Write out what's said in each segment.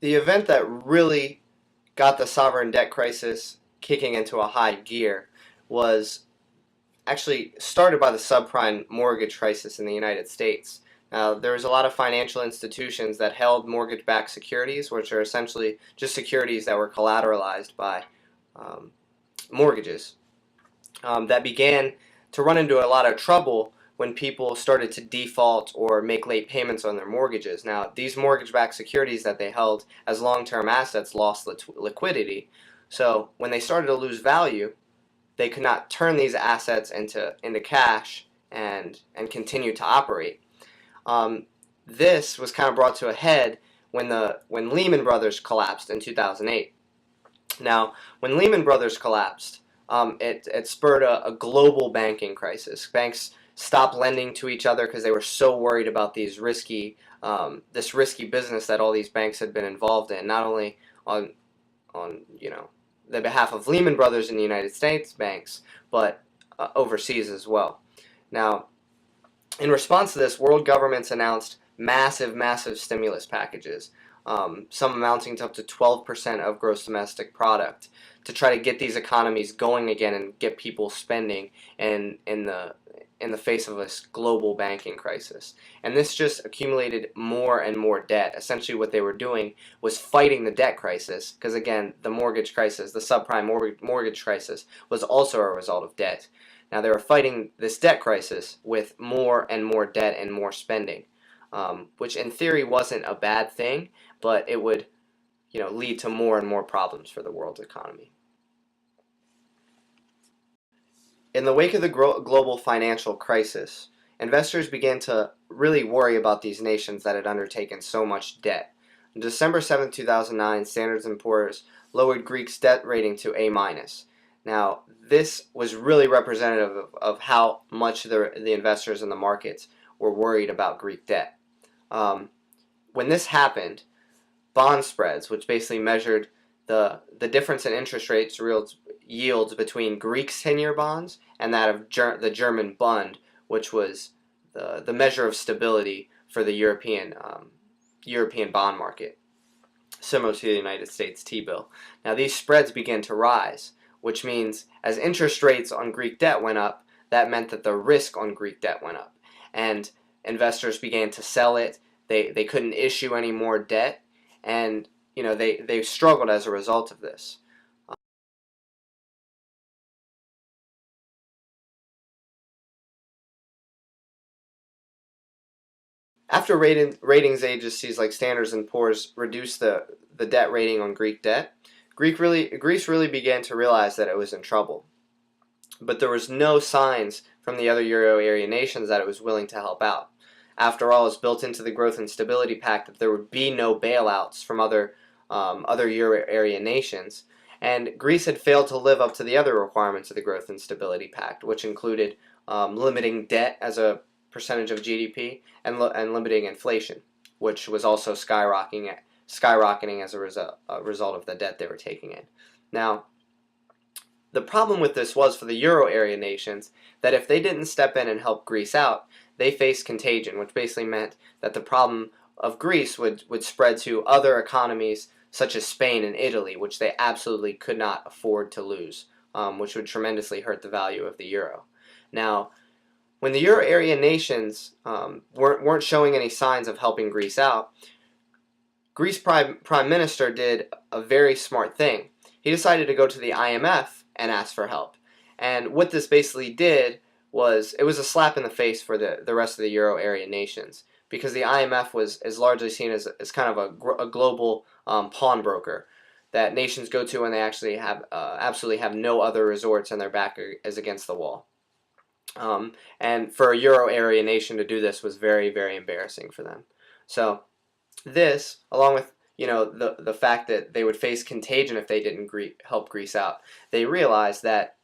The event that really got the sovereign debt crisis kicking into a high gear was actually started by the subprime mortgage crisis in the United States. Now, there was a lot of financial institutions that held mortgage-backed securities, which are essentially just securities that were collateralized by um, mortgages, that began to run into a lot of trouble when people started to default or make late payments on their mortgages. Now, these mortgage-backed securities that they held as long-term assets lost liquidity. So when they started to lose value, they could not turn these assets into cash and continue to operate. Um, this was kind of brought to a head when Lehman Brothers collapsed in 2008. Now, when Lehman Brothers collapsed, it spurred a global banking crisis. Banks stopped lending to each other because they were so worried about this risky business that all these banks had been involved in, not only on the behalf of Lehman Brothers in the United States banks, but overseas as well. Now, in response to this, world governments announced massive stimulus packages, some amounting to up to 12% of gross domestic product, to try to get these economies going again and get people spending in the face of this global banking crisis. And this just accumulated more and more debt. Essentially what they were doing was fighting the debt crisis, because again, the mortgage crisis, the subprime mortgage crisis, was also a result of debt. Now they were fighting this debt crisis with more and more debt and more spending, which in theory wasn't a bad thing, but it would lead to more and more problems for the world's economy. In the wake of the global financial crisis, investors began to really worry about these nations that had undertaken so much debt. On December 7, 2009, Standard & Poor's lowered Greece's debt rating to A-. Now, this was really representative of how much the investors in the markets were worried about Greek debt. When this happened, bond spreads, which basically measured the difference in interest rates yields between Greek 10-year bonds and that of the German Bund, which was the measure of stability for the European bond market, similar to the United States T-bill. Now these spreads began to rise, which means as interest rates on Greek debt went up, that meant that the risk on Greek debt went up, and investors began to sell it. They couldn't issue any more debt, and they struggled as a result of this. After ratings agencies like Standard & Poor's reduced the debt rating on Greek debt, Greece really began to realize that it was in trouble. But there was no signs from the other Euro area nations that it was willing to help out. After all, it's built into the Growth and Stability Pact that there would be no bailouts from other Euro area nations, and Greece had failed to live up to the other requirements of the Growth and Stability Pact, which included limiting debt as a percentage of GDP and limiting inflation, which was also skyrocketing as a result of the debt they were taking in. Now, the problem with this was for the Euro area nations that if they didn't step in and help Greece out, they faced contagion, which basically meant that the problem of Greece would spread to other economies such as Spain and Italy, which they absolutely could not afford to lose, which would tremendously hurt the value of the euro. Now, when the Euro area nations weren't showing any signs of helping Greece out, Greece's prime minister did a very smart thing. He decided to go to the IMF and ask for help. And what this basically did was, it was a slap in the face for the rest of the Euro area nations, because the IMF is largely seen as kind of a global pawnbroker that nations go to when they actually absolutely have no other resorts and their back is against the wall. And for a Euro area nation to do this was very embarrassing for them. So this, along with the fact that they would face contagion if they didn't help Greece out, they realized that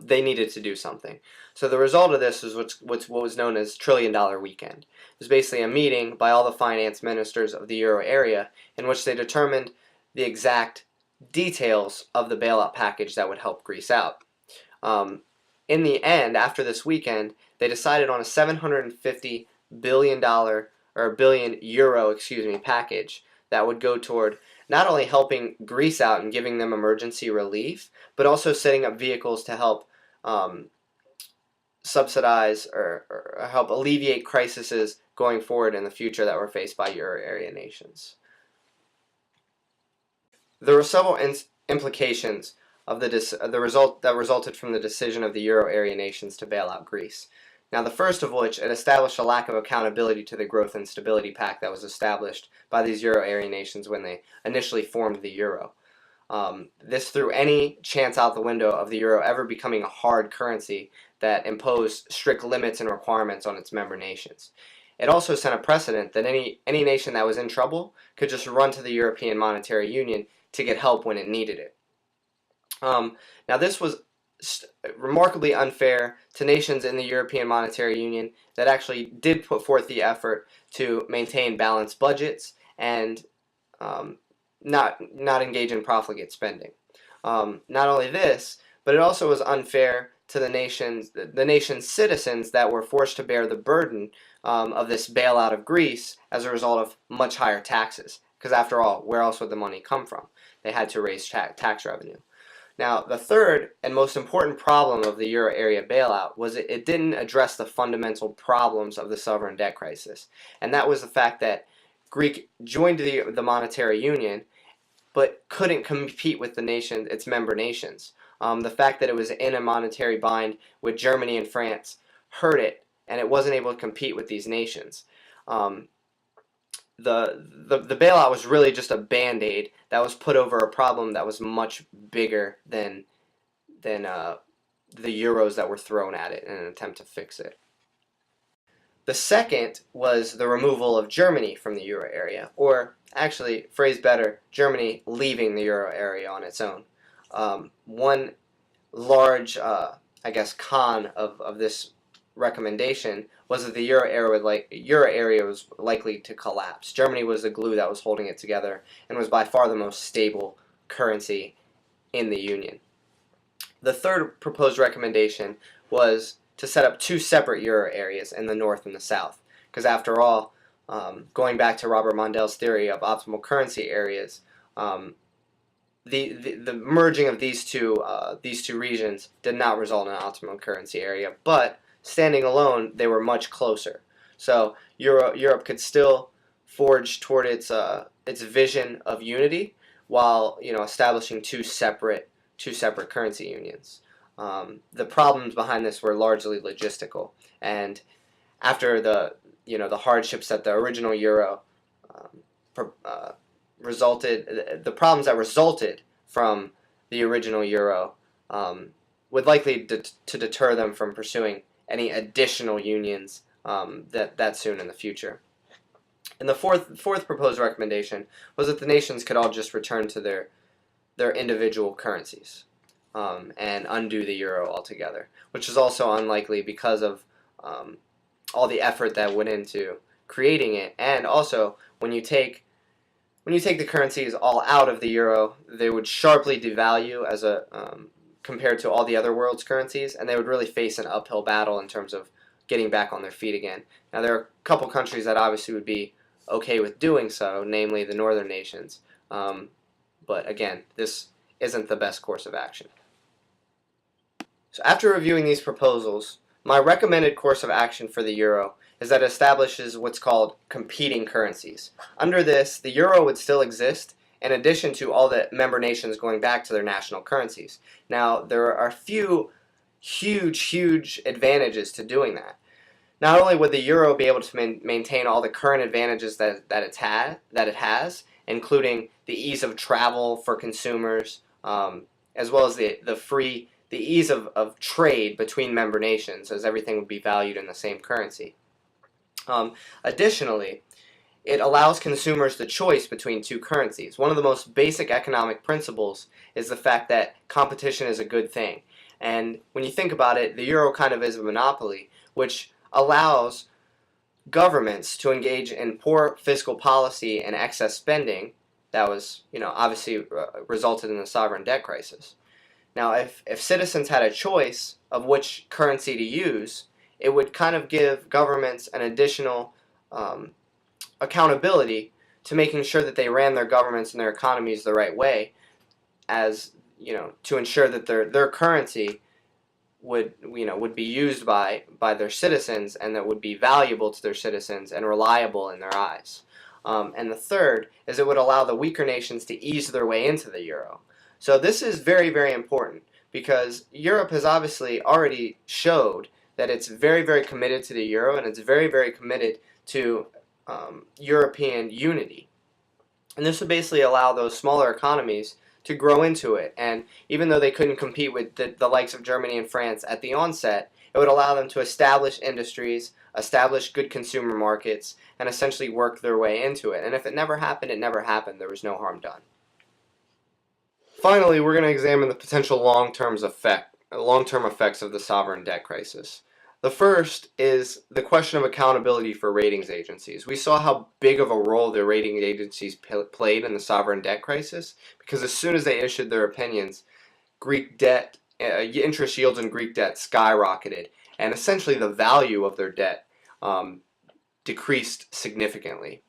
they needed to do something. So the result of this is what was known as $1 trillion weekend. It was basically a meeting by all the finance ministers of the Euro area in which they determined the exact details of the bailout package that would help Greece out. In the end, after this weekend, they decided on a $750 billion or €1 billion, package that would go toward not only helping Greece out and giving them emergency relief, but also setting up vehicles to help subsidize or help alleviate crises going forward in the future that were faced by euro area nations. There were several implications of the result that resulted from the decision of the euro area nations to bail out Greece. Now, the first of which, it established a lack of accountability to the Growth and Stability Pact that was established by these euro area nations when they initially formed the euro. This threw any chance out the window of the euro ever becoming a hard currency that imposed strict limits and requirements on its member nations. It also set a precedent that any nation that was in trouble could just run to the European Monetary Union to get help when it needed it. Now, this was remarkably unfair to nations in the European Monetary Union that actually did put forth the effort to maintain balanced budgets and not engage in profligate spending. Not only this, but it also was unfair to the nation's citizens that were forced to bear the burden of this bailout of Greece as a result of much higher taxes. Because after all, where else would the money come from? They had to raise tax revenue. Now, the third and most important problem of the euro area bailout was it didn't address the fundamental problems of the sovereign debt crisis. And that was the fact that Greece joined the monetary union but couldn't compete with its member nations. The fact that it was in a monetary bind with Germany and France hurt it, and it wasn't able to compete with these nations. The bailout was really just a band-aid that was put over a problem that was much bigger than the euros that were thrown at it in an attempt to fix it. The second was the removal of Germany from the euro area, or actually, phrased better, Germany leaving the euro area on its own. One large, con of this recommendation was that the euro area was likely to collapse. Germany was the glue that was holding it together and was by far the most stable currency in the Union. The third proposed recommendation was to set up two separate euro areas in the north and the south, because after all, going back to Robert Mondel's theory of optimal currency areas, the merging of these two regions did not result in an optimal currency area, but standing alone, they were much closer. So Europe could still forge toward its vision of unity while establishing two separate currency unions. The problems behind this were largely logistical, and after the hardships that the original euro the problems that resulted from the original euro would likely to deter them from pursuing any additional unions that soon in the future. And the fourth proposed recommendation was that the nations could all just return to their individual currencies and undo the euro altogether, which is also unlikely because of all the effort that went into creating it. And also, when you take the currencies all out of the euro, they would sharply devalue as compared to all the other world's currencies, and they would really face an uphill battle in terms of getting back on their feet again. Now, there are a couple countries that obviously would be okay with doing so, namely the northern nations. But again, this isn't the best course of action. So after reviewing these proposals, my recommended course of action for the euro is that it establishes what's called competing currencies. Under this, the euro would still exist in addition to all the member nations going back to their national currencies. Now, there are a few huge advantages to doing that. Not only would the euro be able to maintain all the current advantages that it has, including the ease of travel for consumers, as well as the ease of trade between member nations, as everything would be valued in the same currency. Additionally, it allows consumers the choice between two currencies. One of the most basic economic principles is the fact that competition is a good thing. And when you think about it, the euro kind of is a monopoly, which allows governments to engage in poor fiscal policy and excess spending that was, obviously resulted in the sovereign debt crisis. Now, if citizens had a choice of which currency to use, it would kind of give governments an additional accountability to making sure that they ran their governments and their economies the right way, as to ensure that their currency would be used by their citizens, and that would be valuable to their citizens and reliable in their eyes. And the third is it would allow the weaker nations to ease their way into the euro. So this is very, very important, because Europe has obviously already showed that it's very, very committed to the euro, and it's very, very committed to European unity. And this would basically allow those smaller economies to grow into it. And even though they couldn't compete with the likes of Germany and France at the onset, it would allow them to establish industries, establish good consumer markets, and essentially work their way into it. And if it never happened, it never happened. There was no harm done. Finally, we're going to examine the potential long-term effects of the sovereign debt crisis. The first is the question of accountability for ratings agencies. We saw how big of a role the rating agencies played in the sovereign debt crisis, because as soon as they issued their opinions, Greek debt, interest yields in Greek debt skyrocketed, and essentially the value of their debt decreased significantly.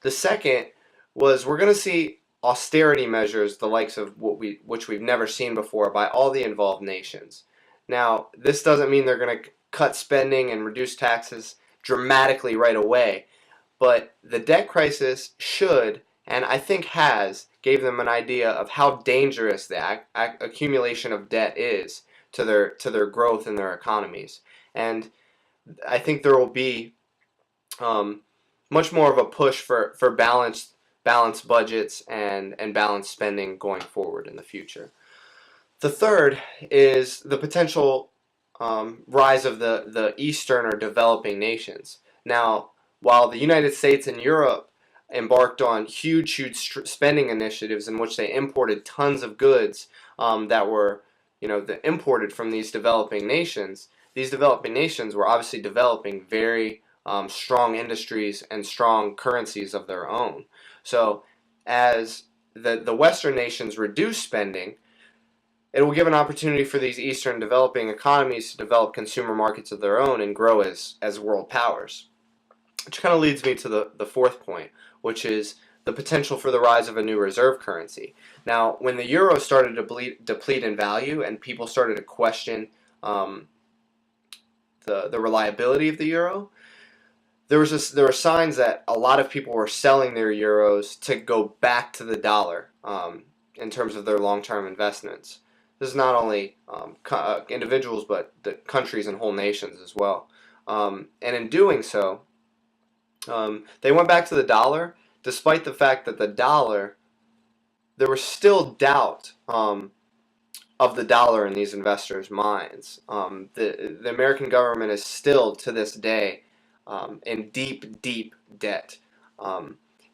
The second was we're going to see austerity measures, the likes of which we've never seen before, by all the involved nations. Now, this doesn't mean they're going to cut spending and reduce taxes dramatically right away, but the debt crisis should, and I think has, gave them an idea of how dangerous the accumulation of debt is to their growth in their economies. And I think there will be much more of a push for balanced budgets and balanced spending going forward in the future. The third is the potential rise of the Eastern or developing nations. Now, while the United States and Europe embarked on huge spending initiatives in which they imported tons of goods that were imported from these developing nations were obviously developing very strong industries and strong currencies of their own. So as the Western nations reduce spending, it will give an opportunity for these Eastern developing economies to develop consumer markets of their own and grow as world powers. Which kind of leads me to the fourth point, which is the potential for the rise of a new reserve currency. Now, when the euro started to deplete in value and people started to question the reliability of the euro, there were signs that a lot of people were selling their euros to go back to the dollar in terms of their long-term investments. This is not only individuals, but the countries and whole nations as well. And in doing so, they went back to the dollar, despite the fact that there was still doubt of the dollar in these investors' minds. The American government is still, to this day, in deep, deep debt.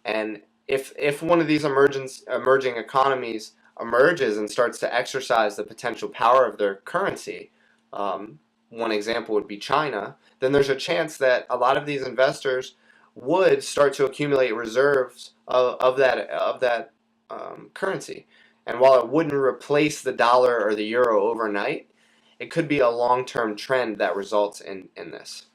And if one of these emerging economies emerges and starts to exercise the potential power of their currency, one example would be China, then there's a chance that a lot of these investors would start to accumulate reserves of that currency. And while it wouldn't replace the dollar or the euro overnight, it could be a long-term trend that results in this.